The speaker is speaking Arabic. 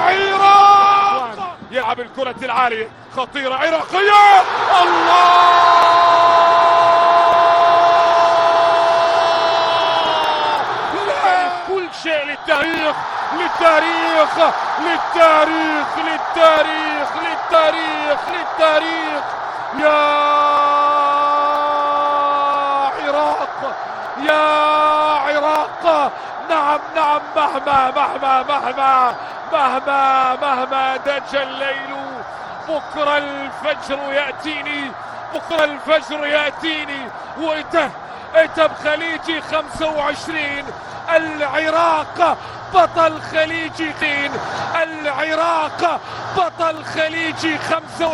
عراق يلعب الكرة العالية خطيرة عراقية. الله كل شيء للتاريخ للتاريخ للتاريخ للتاريخ للتاريخ للتاريخ. يا عراق يا عراق، نعم نعم، مهما دج الليل بكرة الفجر يأتيني، بكرة الفجر يأتيني. وإتب خليجي 25، العراق بطل خليجي، العراق بطل خليجي 25.